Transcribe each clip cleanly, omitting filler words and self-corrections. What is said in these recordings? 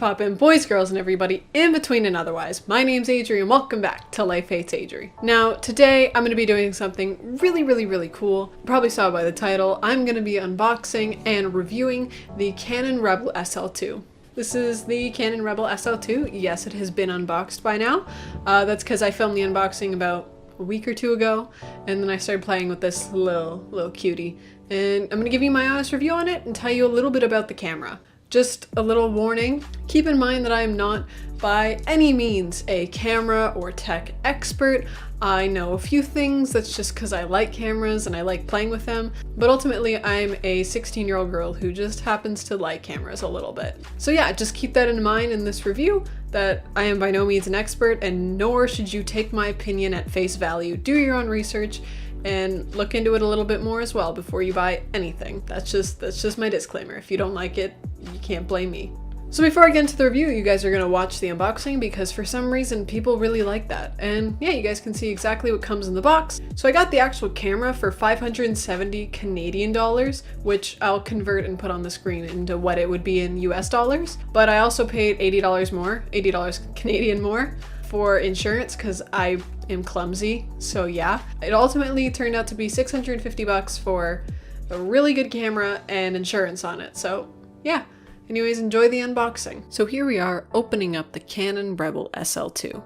poppin', boys, girls, and everybody in between and otherwise. My name's Adri and welcome back to Life Hates Adri. Now, today I'm going to be doing something really cool. You probably saw by the title. I'm going to be unboxing and reviewing the Canon Rebel SL2. This is the Canon Rebel SL2. Yes, it has been unboxed by now. That's because I filmed the unboxing about a week or two ago, and then I started playing with this little cutie. And I'm going to give you my honest review on it and tell you a little bit about the camera. Just a little warning, keep in mind that I am not by any means a camera or tech expert. I know a few things, that's just because I like cameras and I like playing with them, but ultimately I'm a 16-year-old girl who just happens to like cameras a little bit. So yeah, just keep that in mind in this review, that I am by no means an expert, and nor should you take my opinion at face value. Do your own research and look into it a little bit more as well before you buy anything. That's just my disclaimer. If you don't like it, you can't blame me. So before I get into the review, you guys are gonna watch the unboxing because for some reason people really like that. And yeah, you guys can see exactly what comes in the box. So I got the actual camera for 570 Canadian dollars, which I'll convert and put on the screen into what it would be in US dollars. But I also paid $80 more, $80 Canadian more for insurance because I am clumsy. So yeah, it ultimately turned out to be 650 bucks for a really good camera and insurance on it. So yeah. Anyways, enjoy the unboxing. So here we are opening up the Canon Rebel SL2.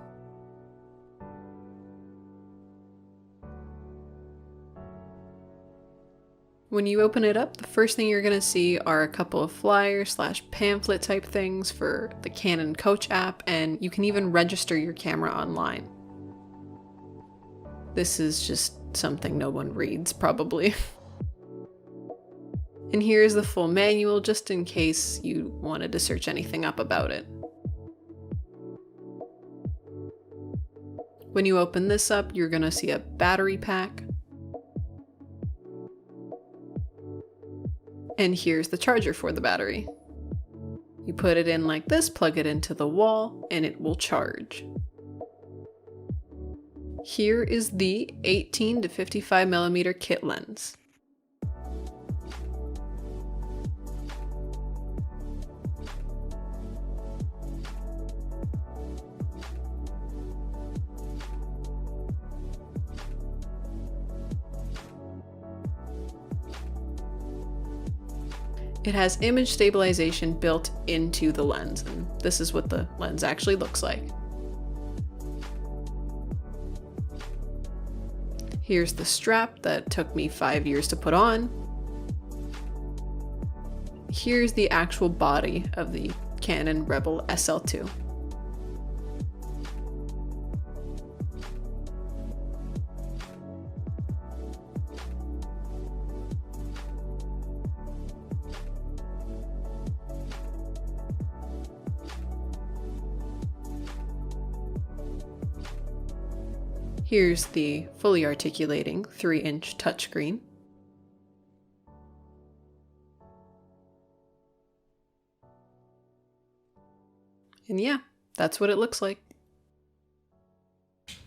When you open it up, the first thing you're gonna see are a couple of flyers / pamphlet type things for the Canon Coach app, and you can even register your camera online. This is just something no one reads, probably. And here's the full manual, just in case you wanted to search anything up about it. When you open this up, you're gonna see a battery pack. And here's the charger for the battery. You put it in like this, plug it into the wall, and it will charge. Here is the 18 to 55mm kit lens. It has image stabilization built into the lens, and this is what the lens actually looks like. Here's the strap that took me 5 years to put on. Here's the actual body of the Canon Rebel SL2. Here's the fully articulating 3-inch touchscreen. And yeah, that's what it looks like.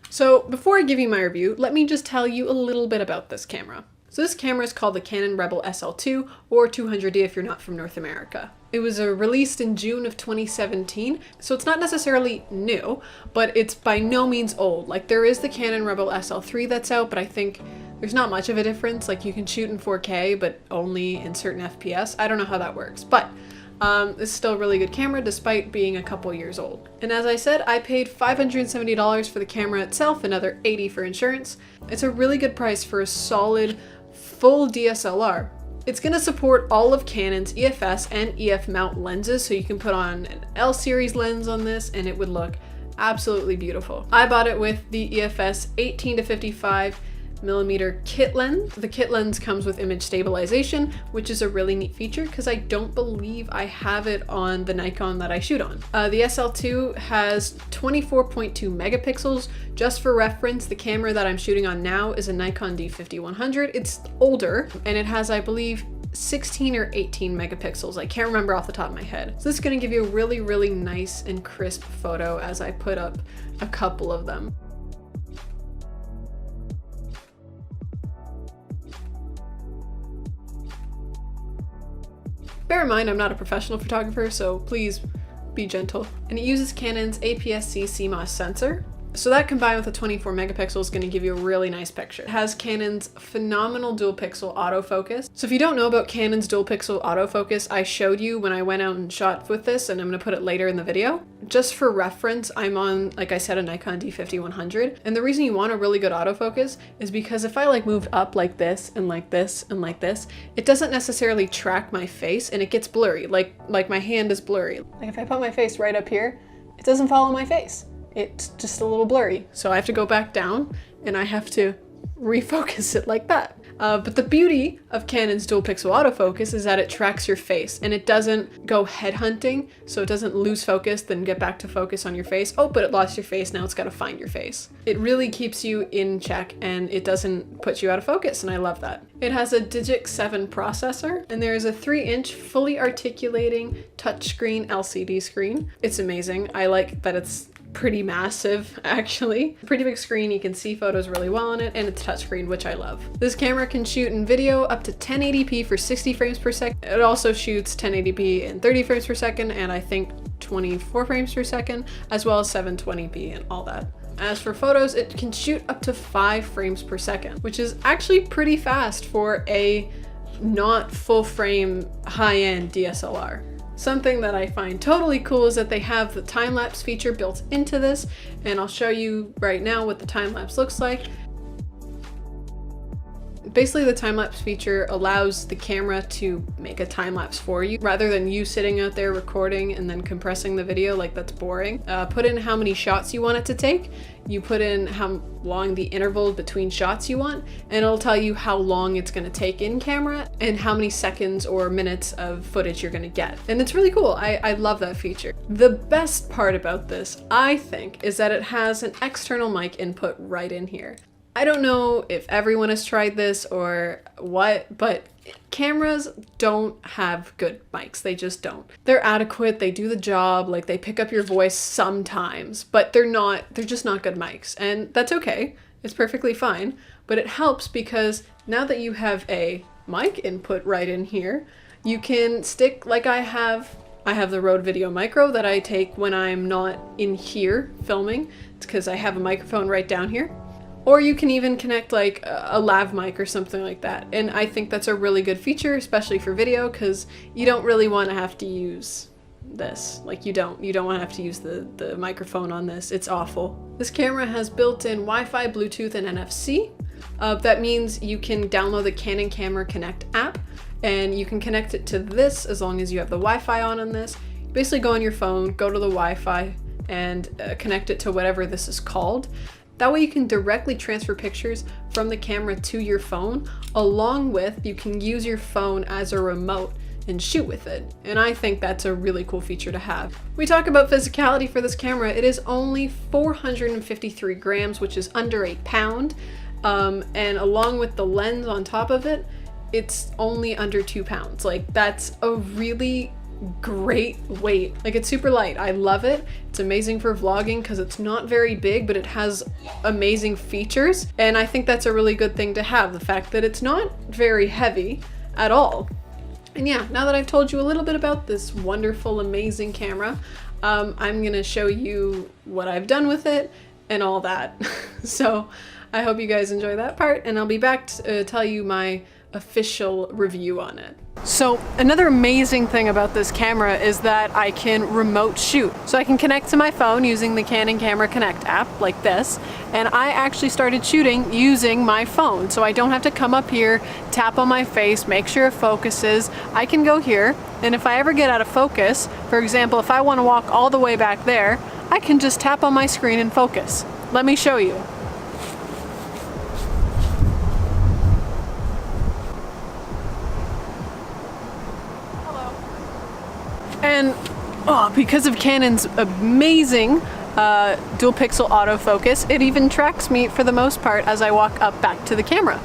So before I give you my review, let me just tell you a little bit about this camera. So this camera is called the Canon Rebel SL2, or 200D if you're not from North America. It was released in June of 2017, so it's not necessarily new, but it's by no means old. Like, there is the Canon Rebel SL3 that's out, but I think there's not much of a difference. Like, you can shoot in 4K, but only in certain FPS. I don't know how that works, but this is still a really good camera despite being a couple years old. And as I said, I paid $570 for the camera itself, another $80 for insurance. It's a really good price for a solid full DSLR. It's going to support all of Canon's EFS and EF mount lenses, so you can put on an L series lens on this and it would look absolutely beautiful. I bought it with the EFS 18 to 55mm kit lens. The kit lens comes with image stabilization, which is a really neat feature because I don't believe I have it on the Nikon that I shoot on. The SL2 has 24.2 megapixels. Just for reference, the camera that I'm shooting on now is a Nikon D50-100. It's older, and it has, I believe, 16 or 18 megapixels. I can't remember off the top of my head. So this is going to give you a really nice and crisp photo as I put up a couple of them. Bear in mind, I'm not a professional photographer, so please be gentle. And it uses Canon's APS-C CMOS sensor. So that combined with a 24 megapixel is going to give you a really nice picture. It has Canon's phenomenal dual pixel autofocus. So if you don't know about Canon's dual pixel autofocus, I showed you when I went out and shot with this, and I'm going to put it later in the video. Just for reference, I'm on, like I said, a Nikon D50-100. And the reason you want a really good autofocus is because if I like moved up like this and like this and like this, it doesn't necessarily track my face and it gets blurry. Like my hand is blurry. Like if I put my face right up here, it doesn't follow my face. It's just a little blurry. So I have to go back down and I have to refocus it like that. But the beauty of Canon's dual pixel autofocus is that it tracks your face and it doesn't go head hunting. So it doesn't lose focus, then get back to focus on your face. Oh, but it lost your face. Now it's got to find your face. It really keeps you in check and it doesn't put you out of focus. And I love that. It has a Digic 7 processor and there is a 3-inch fully articulating touchscreen LCD screen. It's amazing. I like that it's pretty massive, actually. Pretty big screen, you can see photos really well on it, and it's touchscreen, which I love. This camera can shoot in video up to 1080p for 60 frames per second. It also shoots 1080p in 30 frames per second, and I think 24 frames per second, as well as 720p and all that. As for photos, it can shoot up to 5 frames per second, which is actually pretty fast for a not full frame high-end DSLR. Something that I find totally cool is that they have the time-lapse feature built into this, and I'll show you right now what the time-lapse looks like. Basically, the time-lapse feature allows the camera to make a time-lapse for you rather than you sitting out there recording and then compressing the video. Like, that's boring. Put in how many shots you want it to take. You put in how long the interval between shots you want, and it'll tell you how long it's going to take in camera and how many seconds or minutes of footage you're going to get. And it's really cool. I love that feature. The best part about this, I think, is that it has an external mic input right in here. I don't know if everyone has tried this or what, but cameras don't have good mics. They just don't. They're adequate, they do the job, like they pick up your voice sometimes, but they're just not good mics. And that's okay, it's perfectly fine, but it helps because now that you have a mic input right in here, you can stick, like I have the Rode Video Micro that I take when I'm not in here filming. It's because I have a microphone right down here. Or you can even connect like a lav mic or something like that. And I think that's a really good feature, especially for video, because you don't really want to have to use this. Like you don't want to have to use the microphone on this. It's awful. This camera has built-in Wi-Fi, Bluetooth, and NFC. That means you can download the Canon Camera Connect app and you can connect it to this as long as you have the Wi-Fi on this. Basically go on your phone, go to the Wi-Fi, and connect it to whatever this is called. That way you can directly transfer pictures from the camera to your phone, along with you can use your phone as a remote and shoot with it. And I think that's a really cool feature to have. We talk about physicality for this camera. It is only 453 grams, which is under a pound. And along with the lens on top of it, it's only under 2 pounds. Like that's a really great weight. Like it's super light. I love it. It's amazing for vlogging because it's not very big, but it has amazing features. And I think that's a really good thing to have, the fact that it's not very heavy at all. And yeah, now that I've told you a little bit about this wonderful, amazing camera, I'm gonna show you what I've done with it and all that. So I hope you guys enjoy that part, and I'll be back to tell you my official review on it. So another amazing thing about this camera is that I can remote shoot. So I can connect to my phone using the Canon Camera Connect app like this, and I actually started shooting using my phone. So I don't have to come up here, tap on my face, make sure it focuses. I can go here, and if I ever get out of focus, for example, if I want to walk all the way back there, I can just tap on my screen and focus. Let me show you. And because of Canon's amazing dual pixel autofocus, it even tracks me for the most part as I walk up back to the camera.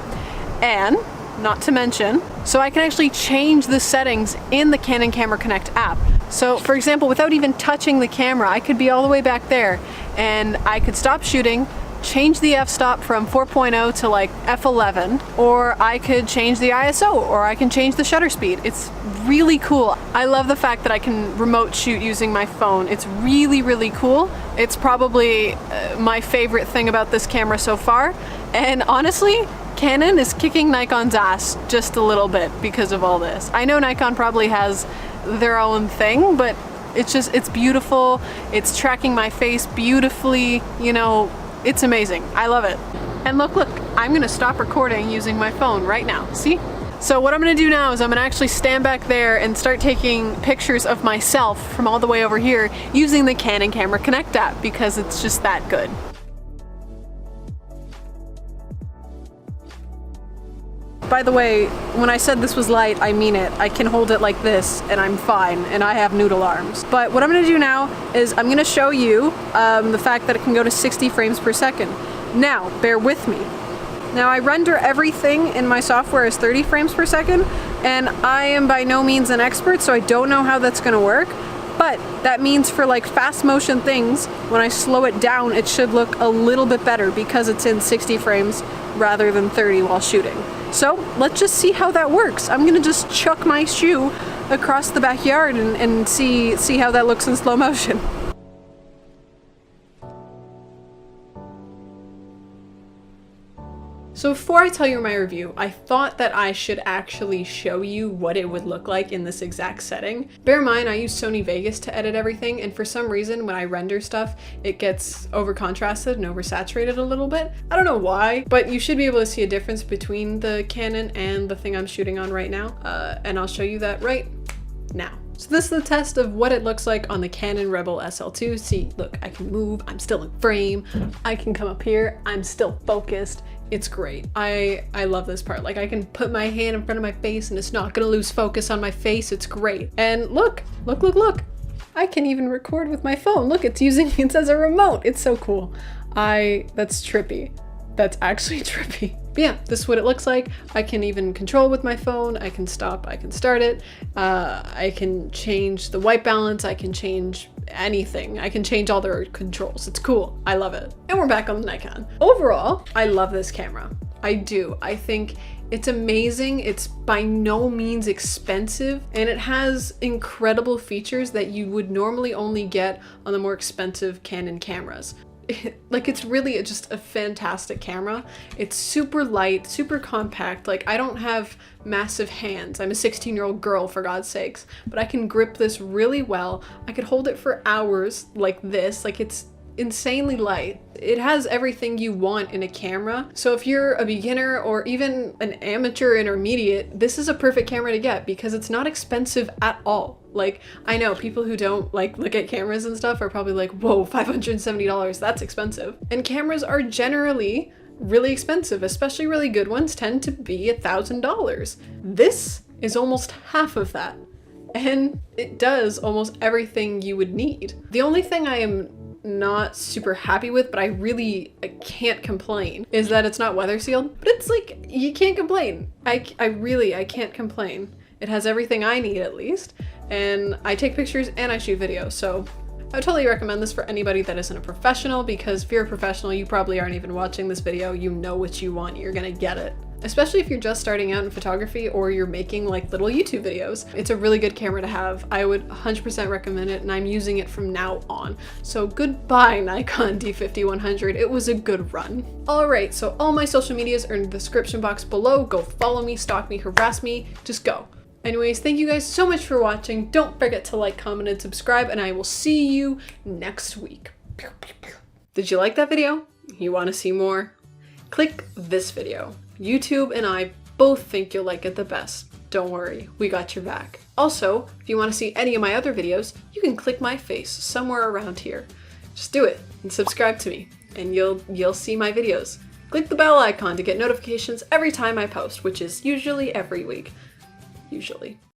And not to mention, so I can actually change the settings in the Canon Camera Connect app. So for example, without even touching the camera, I could be all the way back there and I could stop shooting, change the f-stop from 4.0 to like f11, or I could change the ISO, or I can change the shutter speed. It's really cool. I love the fact that I can remote shoot using my phone. It's really, really cool. It's probably my favorite thing about this camera so far. And honestly, Canon is kicking Nikon's ass just a little bit because of all this. I know Nikon probably has their own thing, but it's beautiful. It's tracking my face beautifully, you know, it's amazing. I love it. And look, I'm gonna stop recording using my phone right now, see? So what I'm gonna do now is I'm gonna actually stand back there and start taking pictures of myself from all the way over here using the Canon Camera Connect app because it's just that good. By the way, when I said this was light, I mean it. I can hold it like this and I'm fine, and I have noodle arms. But what I'm gonna do now is I'm gonna show you the fact that it can go to 60 frames per second. Now, bear with me. Now I render everything in my software as 30 frames per second, and I am by no means an expert, so I don't know how that's gonna work. But that means for like fast motion things, when I slow it down, it should look a little bit better because it's in 60 frames rather than 30 while shooting. So let's just see how that works. I'm gonna just chuck my shoe across the backyard and see how that looks in slow motion. So before I tell you my review, I thought that I should actually show you what it would look like in this exact setting. Bear in mind, I use Sony Vegas to edit everything, and for some reason when I render stuff, it gets over contrasted and oversaturated a little bit. I don't know why, but you should be able to see a difference between the Canon and the thing I'm shooting on right now, and I'll show you that right now. So this is the test of what it looks like on the Canon Rebel SL2. See, look, I can move, I'm still in frame, I can come up here, I'm still focused. It's great. I love this part. Like, I can put my hand in front of my face and it's not gonna lose focus on my face. It's great. And look. I can even record with my phone. Look, it's using it as a remote. It's so cool. That's trippy. That's actually trippy. But yeah, this is what it looks like. I can even control with my phone. I can stop, I can start it. I can change the white balance. I can change anything. I can change all their controls. It's cool. I love it. And we're back on the Nikon. Overall, I love this camera. I do. I think it's amazing. It's by no means expensive, and it has incredible features that you would normally only get on the more expensive Canon cameras. Like, it's really just a fantastic camera. It's super light, super compact. Like, I don't have massive hands. I'm a 16-year-old girl, for God's sakes, but I can grip this really well. I could hold it for hours like this. Like, it's insanely light. It has everything you want in a camera. So if you're a beginner or even an amateur intermediate, this is a perfect camera to get because it's not expensive at all. Like, I know people who don't like look at cameras and stuff are probably like, whoa, $570, that's expensive. And cameras are generally really expensive, especially really good ones tend to be $1,000. This is almost half of that. And it does almost everything you would need. The only thing I am not super happy with, but I can't complain, is that it's not weather sealed. But it's like, you can't complain. I can't complain. It has everything I need, at least. And I take pictures and I shoot videos, so I would totally recommend this for anybody that isn't a professional, because if you're a professional, you probably aren't even watching this video. You know what you want, you're gonna get it. Especially if you're just starting out in photography or you're making like little YouTube videos. It's a really good camera to have. I would 100% recommend it, and I'm using it from now on. So goodbye, Nikon D50-100. It was a good run. All right, so all my social medias are in the description box below. Go follow me, stalk me, harass me, just go. Anyways, thank you guys so much for watching. Don't forget to like, comment, and subscribe, and I will see you next week. Did you like that video? You want to see more? Click this video. YouTube and I both think you'll like it the best. Don't worry, we got your back. Also, if you want to see any of my other videos, you can click my face somewhere around here. Just do it and subscribe to me, and you'll see my videos. Click the bell icon to get notifications every time I post, which is usually every week. Usually.